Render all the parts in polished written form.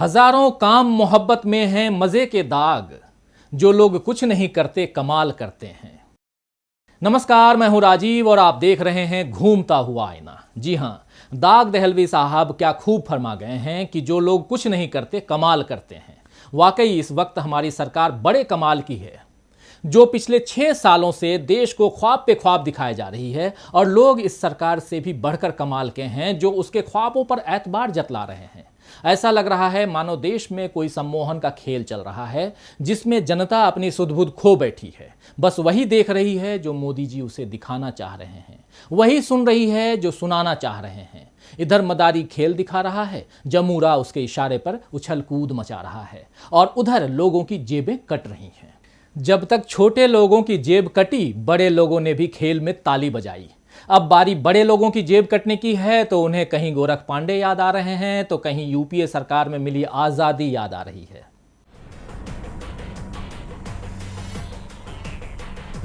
हजारों काम मोहब्बत में हैं मजे के दाग, जो लोग कुछ नहीं करते कमाल करते हैं। नमस्कार, मैं हूं राजीव और आप देख रहे हैं घूमता हुआ आईना। जी हां, दाग दहलवी साहब क्या खूब फरमा गए हैं कि जो लोग कुछ नहीं करते कमाल करते हैं। वाकई इस वक्त हमारी सरकार बड़े कमाल की है, जो पिछले 6 सालों से देश को ख्वाब पे ख्वाब दिखाए जा रही है और लोग इस सरकार से भी बढ़कर कमाल के हैं, जो उसके ख्वाबों पर एतबार जतला रहे हैं। ऐसा लग रहा है मानो देश में कोई सम्मोहन का खेल चल रहा है, जिसमें जनता अपनी सुध-बुध खो बैठी है। बस वही देख रही है जो मोदी जी उसे दिखाना चाह रहे हैं, वही सुन रही है जो सुनाना चाह रहे हैं। इधर मदारी खेल दिखा रहा है, जमूरा उसके इशारे पर उछल कूद मचा रहा है, और उधर लोगों की जेबें कट रही हैं। जब तक छोटे लोगों की जेब कटी, बड़े लोगों ने भी खेल में ताली बजाई। अब बारी बड़े लोगों की जेब कटने की है, तो उन्हें कहीं गोरख पांडे याद आ रहे हैं, तो कहीं यूपीए सरकार में मिली आजादी याद आ रही है।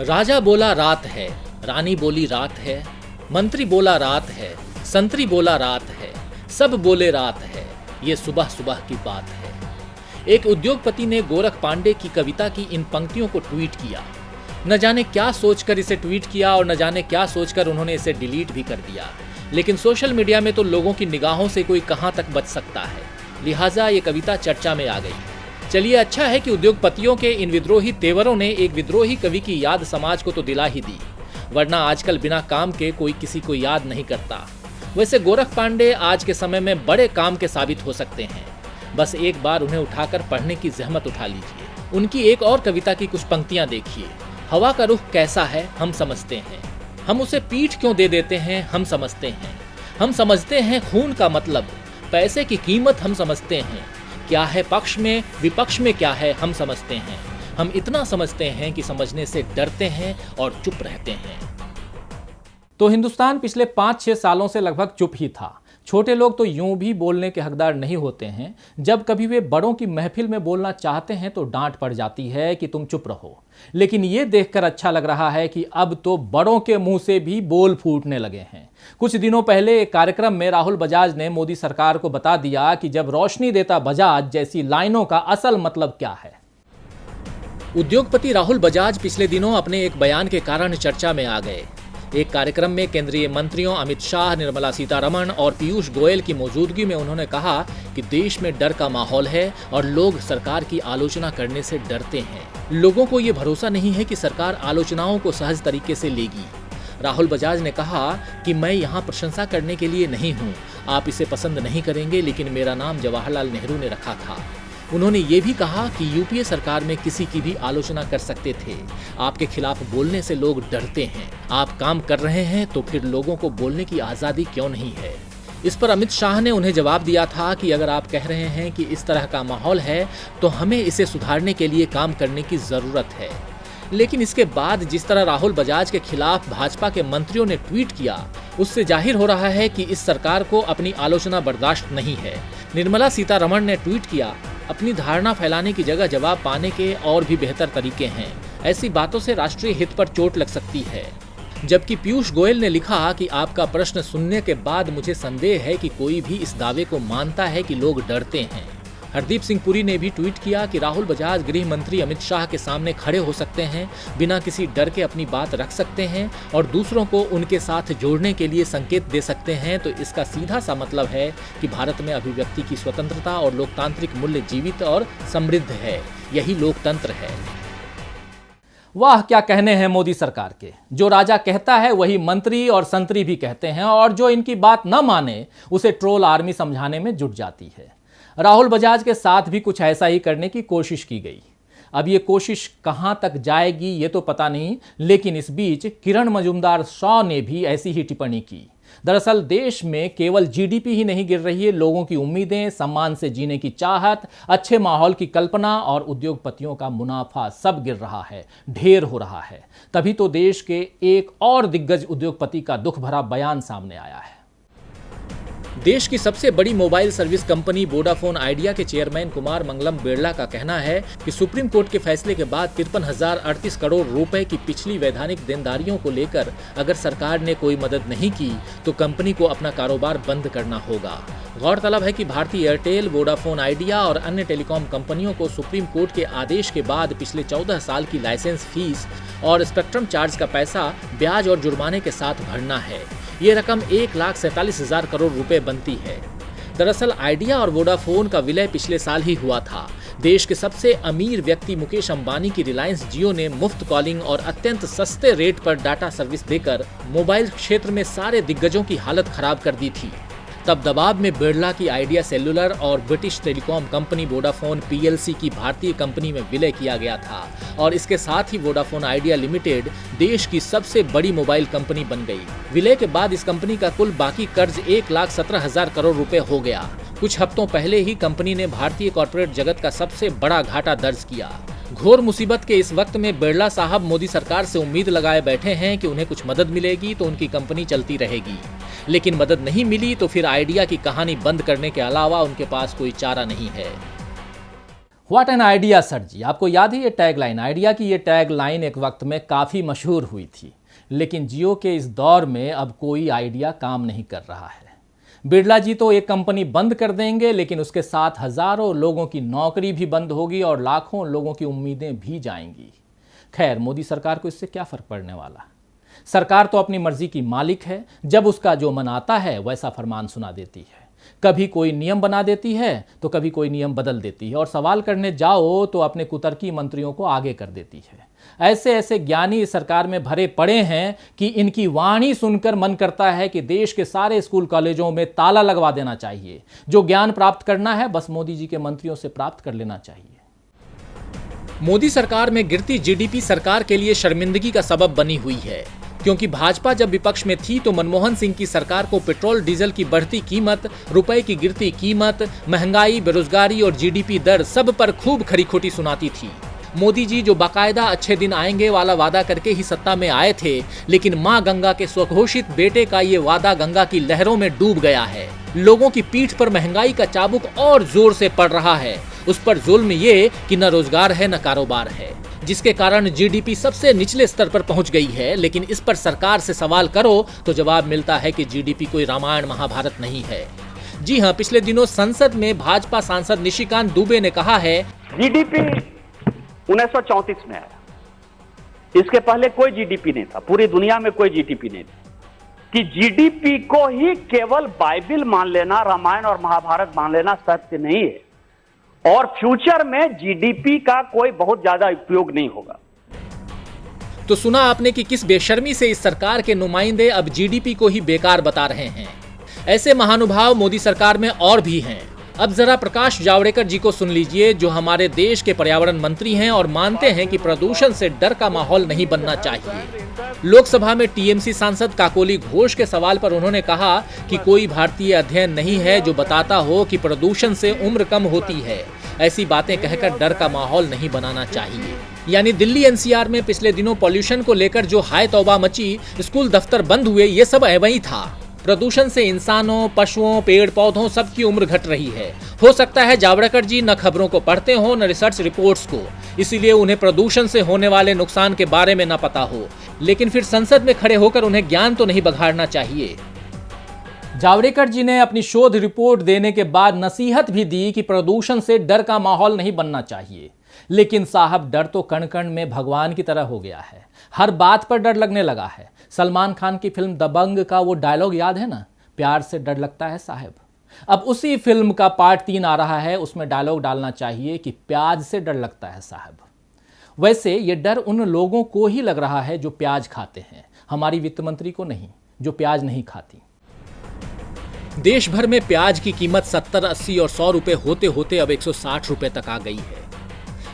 राजा बोला रात है, रानी बोली रात है, मंत्री बोला रात है, संतरी बोला रात है, सब बोले रात है, ये सुबह सुबह की बात है। एक उद्योगपति ने गोरख पांडे की कविता की इन पंक्तियों को ट्वीट किया। न जाने क्या सोचकर इसे ट्वीट किया और न जाने क्या सोचकर उन्होंने इसे डिलीट भी कर दिया, लेकिन सोशल मीडिया में तो लोगों की निगाहों से कोई कहां तक बच सकता है, लिहाजा ये कविता चर्चा में आ गई। चलिए, अच्छा है कि उद्योगपतियों के इन विद्रोही तेवरों ने एक विद्रोही कवि की याद समाज को तो दिला ही दी, वरना आजकल बिना काम के कोई किसी को याद नहीं करता। वैसे गोरख पांडे आज के समय में बड़े काम के साबित हो सकते हैं, बस एक बार उन्हें उठाकर पढ़ने की जहमत उठा लीजिए। उनकी एक और कविता की कुछ पंक्तियां देखिए। हवा का रुख कैसा है हम समझते हैं, हम उसे पीठ क्यों दे देते हैं हम समझते हैं, हम समझते हैं खून का मतलब, पैसे की कीमत हम समझते हैं, क्या है पक्ष में विपक्ष में क्या है हम समझते हैं, हम इतना समझते हैं कि समझने से डरते हैं और चुप रहते हैं। तो हिंदुस्तान पिछले 5-6 सालों से लगभग चुप ही था। छोटे लोग तो यूं भी बोलने के हकदार नहीं होते हैं। जब कभी वे बड़ों की महफिल में बोलना चाहते हैं तो डांट पड़ जाती है कि तुम चुप रहो। लेकिन ये देखकर अच्छा लग रहा है कि अब तो बड़ों के मुंह से भी बोल फूटने लगे हैं। कुछ दिनों पहले एक कार्यक्रम में राहुल बजाज ने मोदी सरकार को बता दिया कि जब रोशनी देता बजाज जैसी लाइनों का असल मतलब क्या है। उद्योगपति राहुल बजाज पिछले दिनों अपने एक बयान के कारण चर्चा में आ गए। एक कार्यक्रम में केंद्रीय मंत्रियों अमित शाह, निर्मला सीतारमण और पीयूष गोयल की मौजूदगी में उन्होंने कहा कि देश में डर का माहौल है और लोग सरकार की आलोचना करने से डरते हैं। लोगों को ये भरोसा नहीं है कि सरकार आलोचनाओं को सहज तरीके से लेगी। राहुल बजाज ने कहा कि मैं यहाँ प्रशंसा करने के लिए नहीं हूँ, आप इसे पसंद नहीं करेंगे, लेकिन मेरा नाम जवाहरलाल नेहरू ने रखा था। उन्होंने ये भी कहा कि यूपीए सरकार में किसी की भी आलोचना कर सकते थे, आपके खिलाफ बोलने से लोग डरते हैं, आप काम कर रहे हैं तो फिर लोगों को बोलने की आज़ादी क्यों नहीं है। इस पर अमित शाह ने उन्हें जवाब दिया था कि अगर आप कह रहे हैं कि इस तरह का माहौल है तो हमें इसे सुधारने के लिए काम करने की ज़रूरत है। लेकिन इसके बाद जिस तरह राहुल बजाज के खिलाफ भाजपा के मंत्रियों ने ट्वीट किया, उससे जाहिर हो रहा है कि इस सरकार को अपनी आलोचना बर्दाश्त नहीं है। निर्मला सीतारमण ने ट्वीट किया, अपनी धारणा फैलाने की जगह जवाब पाने के और भी बेहतर तरीके हैं, ऐसी बातों से राष्ट्रीय हित पर चोट लग सकती है। जबकि पीयूष गोयल ने लिखा कि आपका प्रश्न सुनने के बाद मुझे संदेह है कि कोई भी इस दावे को मानता है कि लोग डरते हैं। हरदीप सिंह पुरी ने भी ट्वीट किया कि राहुल बजाज गृह मंत्री अमित शाह के सामने खड़े हो सकते हैं, बिना किसी डर के अपनी बात रख सकते हैं और दूसरों को उनके साथ जोड़ने के लिए संकेत दे सकते हैं। तो इसका सीधा सा मतलब है कि भारत में अभिव्यक्ति की स्वतंत्रता और लोकतांत्रिक मूल्य जीवित और समृद्ध है। यही लोकतंत्र है। वाह, क्या कहने हैं मोदी सरकार के। जो राजा कहता है वही मंत्री और संतरी भी कहते हैं, और जो इनकी बात न माने उसे ट्रोल आर्मी समझाने में जुट जाती है। राहुल बजाज के साथ भी कुछ ऐसा ही करने की कोशिश की गई। अब ये कोशिश कहां तक जाएगी ये तो पता नहीं, लेकिन इस बीच किरण मजूमदार शॉ ने भी ऐसी ही टिप्पणी की। दरअसल देश में केवल जीडीपी ही नहीं गिर रही है, लोगों की उम्मीदें, सम्मान से जीने की चाहत, अच्छे माहौल की कल्पना और उद्योगपतियों का मुनाफा सब गिर रहा है, ढेर हो रहा है। तभी तो देश के एक और दिग्गज उद्योगपति का दुख भरा बयान सामने आया है। देश की सबसे बड़ी mobile service company Vodafone idea के चेयरमैन कुमार मंगलम बिरला का कहना है कि सुप्रीम कोर्ट के फैसले के बाद 53,038 करोड़ रुपए की पिछली वैधानिक देनदारियों को लेकर अगर सरकार ने कोई मदद नहीं की तो कंपनी को अपना कारोबार बंद करना होगा। गौरतलब है कि भारतीय एयरटेल, वोडाफोन आइडिया और अन्य टेलीकॉम कंपनियों को सुप्रीम कोर्ट के आदेश के बाद पिछले 14 साल की लाइसेंस फीस और स्पेक्ट्रम चार्ज का पैसा ब्याज और जुर्माने के साथ भरना है। ये रकम 1,47,000 करोड़ रुपए बनती है। दरअसल आइडिया और वोडाफोन का विलय पिछले साल ही हुआ था। देश के सबसे अमीर व्यक्ति मुकेश अंबानी की रिलायंस जियो ने मुफ्त कॉलिंग और अत्यंत सस्ते रेट पर डाटा सर्विस देकर मोबाइल क्षेत्र में सारे दिग्गजों की हालत खराब कर दी थी। तब दबाव में बिरला की आइडिया सेल्युलर और British telecom company Vodafone PLC की भारतीय कंपनी में विलय किया गया था और इसके साथ ही वोडाफोन आइडिया लिमिटेड देश की सबसे बड़ी मोबाइल कंपनी बन गई। विलय के बाद इस कंपनी का कुल बाकी कर्ज 1,17,000 करोड़ रुपए हो गया। कुछ हफ्तों पहले ही कंपनी ने भारतीय कॉर्पोरेट जगत का सबसे बड़ा घाटा दर्ज किया। घोर मुसीबत के इस वक्त में बिरला साहब मोदी सरकार से उम्मीद लगाए बैठे हैं कि उन्हें कुछ मदद मिलेगी तो उनकी कंपनी चलती रहेगी, लेकिन मदद नहीं मिली तो फिर आइडिया की कहानी बंद करने के अलावा उनके पास कोई चारा नहीं है। व्हाट एन आइडिया सर जी, आपको याद है ये टैगलाइन? आइडिया की ये टैगलाइन एक वक्त में काफ़ी मशहूर हुई थी, लेकिन जियो के इस दौर में अब कोई आइडिया काम नहीं कर रहा है। बिरला जी तो एक कंपनी बंद कर देंगे, लेकिन उसके साथ हजारों लोगों की नौकरी भी बंद होगी और लाखों लोगों की उम्मीदें भी जाएंगी। खैर, मोदी सरकार को इससे क्या फर्क पड़ने वाला? सरकार तो अपनी मर्जी की मालिक है, जब उसका जो मन आता है वैसा फरमान सुना देती है। कभी कोई नियम बना देती है तो कभी कोई नियम बदल देती है और सवाल करने जाओ तो अपने कुतर्की मंत्रियों को आगे कर देती है। ऐसे ऐसे ज्ञानी इस सरकार में भरे पड़े हैं कि इनकी वाणी सुनकर मन करता है कि देश के सारे स्कूल कॉलेजों में ताला लगवा देना चाहिए। जो ज्ञान प्राप्त करना है बस मोदी जी के मंत्रियों से प्राप्त कर लेना चाहिए। मोदी सरकार में गिरती जीडीपी सरकार के लिए शर्मिंदगी का सबब बनी हुई है, क्योंकि भाजपा जब विपक्ष में थी तो मनमोहन सिंह की सरकार को पेट्रोल डीजल की बढ़ती कीमत, रुपए की गिरती कीमत, महंगाई, बेरोजगारी और जीडीपी दर सब पर खूब खरी खोटी सुनाती थी। मोदी जी जो बाकायदा अच्छे दिन आएंगे वाला वादा करके ही सत्ता में आए थे, लेकिन मां गंगा के स्वघोषित बेटे का ये वादा गंगा की लहरों में डूब गया है। लोगों की पीठ पर महंगाई का चाबुक और जोर से पड़ रहा है। उस पर जुल्म ये कि न रोजगार है न कारोबार है, जिसके कारण जीडीपी सबसे निचले स्तर पर पहुंच गई है। लेकिन इस पर सरकार से सवाल करो तो जवाब मिलता है कि जीडीपी कोई रामायण महाभारत नहीं है। जी हां, पिछले दिनों संसद में भाजपा सांसद निशिकांत दुबे ने कहा है, जीडीपी 1934 में आया, इसके पहले कोई जीडीपी नहीं था, पूरी दुनिया में कोई जीडीपी नहीं था। कि जीडीपी को ही केवल बाइबिल मान लेना, रामायण और महाभारत मान लेना सत्य नहीं है और फ्यूचर में जीडीपी का कोई बहुत ज्यादा उपयोग नहीं होगा। तो सुना आपने कि किस बेशर्मी से इस सरकार के नुमाइंदे अब जीडीपी को ही बेकार बता रहे हैं। ऐसे महानुभाव मोदी सरकार में और भी हैं। अब जरा प्रकाश जावड़ेकर जी को सुन लीजिए, जो हमारे देश के पर्यावरण मंत्री हैं और मानते हैं कि प्रदूषण से डर का माहौल नहीं बनना चाहिए। लोकसभा में टीएमसी सांसद काकोली घोष के सवाल पर उन्होंने कहा कि कोई भारतीय अध्ययन नहीं है जो बताता हो कि प्रदूषण से उम्र कम होती है। ऐसी बातें कहकर डर का माहौल नहीं बनाना चाहिए। यानी दिल्ली एनसीआर में पिछले दिनों पॉल्यूशन को लेकर जो हाय तौबा मची, स्कूल दफ्तर बंद हुए, ये सब ऐवही था। प्रदूषण से इंसानों, पशुओं, पेड़ पौधों सबकी उम्र घट रही है। हो सकता है जावड़ेकर जी न खबरों को पढ़ते हो न रिसर्च रिपोर्ट्स को, इसीलिए उन्हें प्रदूषण से होने वाले नुकसान के बारे में न पता हो, लेकिन फिर संसद में खड़े होकर उन्हें ज्ञान तो नहीं बघाड़ना चाहिए। जावड़ेकर जी ने अपनी शोध रिपोर्ट देने के बाद नसीहत भी दी कि प्रदूषण से डर का माहौल नहीं बनना चाहिए, लेकिन साहब डर तो कण कण में भगवान की तरह हो गया है। हर बात पर डर लगने लगा है। सलमान खान की फिल्म दबंग का वो डायलॉग याद है ना, प्यार से डर लगता है साहब। अब उसी फिल्म का पार्ट 3 आ रहा है, उसमें डायलॉग डालना चाहिए कि प्याज से डर लगता है साहब। वैसे ये डर उन लोगों को ही लग रहा है जो प्याज खाते हैं, हमारी वित्त मंत्री को नहीं, जो प्याज नहीं खाती। देश भर में प्याज की कीमत 70, 80 और 100 रुपए होते होते अब 160 रुपए तक आ गई है।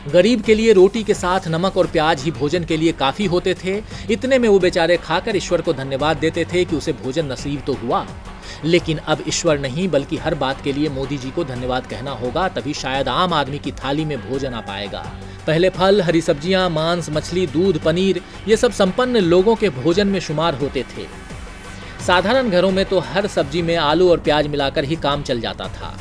गरीब के लिए रोटी के साथ नमक और प्याज ही भोजन के लिए काफी होते थे। इतने में वो बेचारे खाकर ईश्वर को धन्यवाद देते थे कि उसे भोजन नसीब तो हुआ। लेकिन अब ईश्वर नहीं बल्कि हर बात के लिए मोदी जी को धन्यवाद कहना होगा, तभी शायद आम आदमी की थाली में भोजन आ पाएगा। पहले फल, हरी सब्जियां, मांस, मछली, दूध, पनीर ये सब संपन्न लोगों के भोजन में शुमार होते थे। साधारण घरों में तो हर सब्जी में आलू और प्याज मिलाकर ही काम चल जाता था,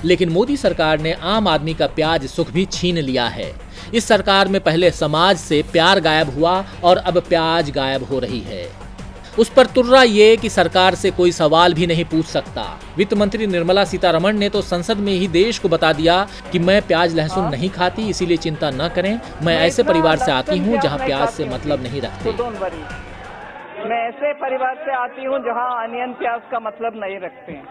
लेकिन मोदी सरकार ने आम आदमी का प्याज सुख भी छीन लिया है। इस सरकार में पहले समाज से प्यार गायब हुआ और अब प्याज गायब हो रही है। उस पर तुर्रा ये कि सरकार से कोई सवाल भी नहीं पूछ सकता। वित्त मंत्री निर्मला सीतारमण ने तो संसद में ही देश को बता दिया कि मैं प्याज लहसुन नहीं खाती, इसीलिए चिंता न करें, मैं ऐसे परिवार से आती हूँ जहाँ प्याज से मतलब नहीं रखते। मैं ऐसे परिवार से आती हूँ जहाँ अनियन प्याज का मतलब नहीं रखते हैं।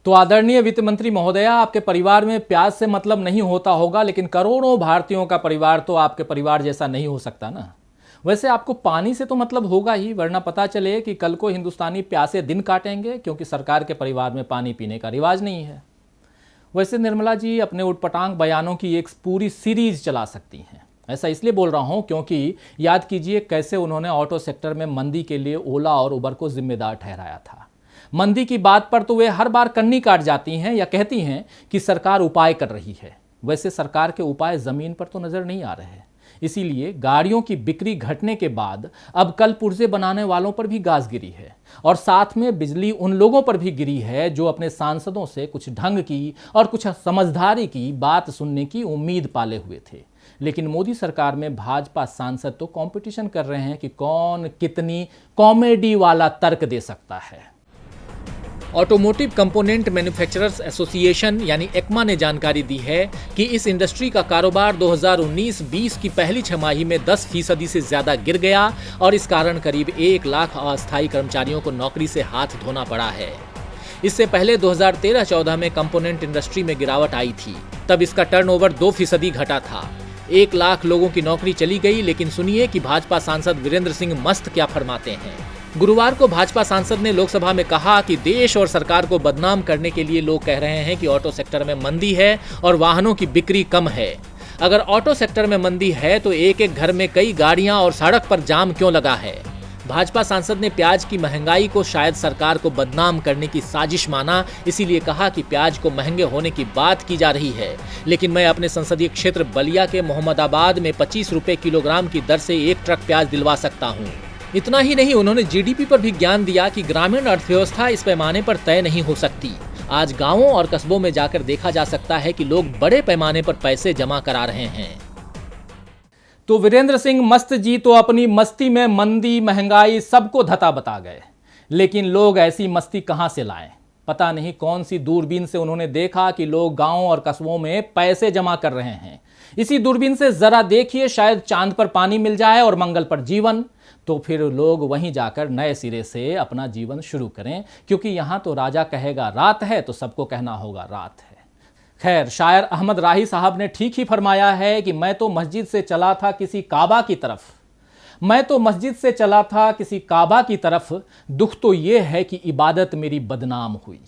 तो आदरणीय वित्त मंत्री महोदया, आपके परिवार में प्याज से मतलब नहीं होता होगा, लेकिन करोड़ों भारतीयों का परिवार तो आपके परिवार जैसा नहीं हो सकता ना। वैसे आपको पानी से तो मतलब होगा ही, वरना पता चले कि कल को हिंदुस्तानी प्यासे दिन काटेंगे, क्योंकि सरकार के परिवार में पानी पीने का रिवाज नहीं है। वैसे निर्मला जी अपने उटपटांग बयानों की एक पूरी सीरीज चला सकती हैं। ऐसा इसलिए बोल रहा हूं क्योंकि याद कीजिए कैसे उन्होंने ऑटो सेक्टर में मंदी के लिए ओला और उबर को जिम्मेदार ठहराया था। मंदी की बात पर तो वे हर बार कन्नी काट जाती हैं या कहती हैं कि सरकार उपाय कर रही है। वैसे सरकार के उपाय जमीन पर तो नजर नहीं आ रहे हैं। इसीलिए गाड़ियों की बिक्री घटने के बाद अब कल पुर्जे बनाने वालों पर भी गाज गिरी है, और साथ में बिजली उन लोगों पर भी गिरी है जो अपने सांसदों से कुछ ढंग की और कुछ समझदारी की बात सुनने की उम्मीद पाले हुए थे। लेकिन मोदी सरकार में भाजपा सांसद तो कंपटीशन कर रहे हैं कि कौन कितनी कॉमेडी वाला तर्क दे सकता है। ऑटोमोटिव कंपोनेंट मैन्युफैक्चरर्स एसोसिएशन यानी एक्मा ने जानकारी दी है कि इस इंडस्ट्री का कारोबार 2019-20 की पहली छमाही में 10% से ज्यादा गिर गया और इस कारण करीब 1 लाख अस्थायी कर्मचारियों को नौकरी से हाथ धोना पड़ा है। इससे पहले 2013-14 में कंपोनेंट इंडस्ट्री में गिरावट आई थी, तब इसका टर्नओवर 2% घटा था। 1 लाख लोगों की नौकरी चली गई। लेकिन सुनिए कि भाजपा सांसद वीरेंद्र सिंह मस्त क्या फरमाते हैं। गुरुवार को भाजपा सांसद ने लोकसभा में कहा कि देश और सरकार को बदनाम करने के लिए लोग कह रहे हैं कि ऑटो सेक्टर में मंदी है और वाहनों की बिक्री कम है। अगर ऑटो सेक्टर में मंदी है तो एक एक घर में कई गाड़ियां और सड़क पर जाम क्यों लगा है। भाजपा सांसद ने प्याज की महंगाई को शायद सरकार को बदनाम करने की साजिश माना, इसीलिए कहा कि प्याज को महंगे होने की बात की जा रही है, लेकिन मैं अपने संसदीय क्षेत्र बलिया के मोहम्मदाबाद में 25 रुपए किलोग्राम की दर से 1 ट्रक प्याज दिलवा सकता हूँ। इतना ही नहीं, उन्होंने जीडीपी पर भी ज्ञान दिया कि ग्रामीण अर्थव्यवस्था इस पैमाने पर तय नहीं हो सकती। आज गांवों और कस्बों में जाकर देखा जा सकता है कि लोग बड़े पैमाने पर पैसे जमा करा रहे हैं। तो वीरेंद्र सिंह मस्त जी तो अपनी मस्ती में मंदी, महंगाई सबको धता बता गए, लेकिन लोग ऐसी मस्ती कहां से लाएं? पता नहीं कौन सी दूरबीन से उन्होंने देखा कि लोग गांवों और कस्बों में पैसे जमा कर रहे हैं। इसी दूरबीन से जरा देखिए, शायद चांद पर पानी मिल जाए और मंगल पर जीवन, तो फिर लोग वहीं जाकर नए सिरे से अपना जीवन शुरू करें, क्योंकि यहां तो राजा कहेगा रात है तो सबको कहना होगा रात है। खैर, शायर अहमद राही साहब ने ठीक ही फरमाया है कि मैं तो मस्जिद से चला था किसी काबा की तरफ, मैं तो मस्जिद से चला था किसी काबा की तरफ, दुख तो ये है कि इबादत मेरी बदनाम हुई।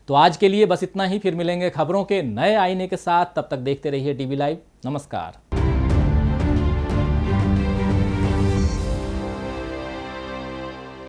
तो आज के लिए बस इतना ही, फिर मिलेंगे खबरों के नए आईने के साथ। तब तक देखते रहिए टीवी लाइव। नमस्कार।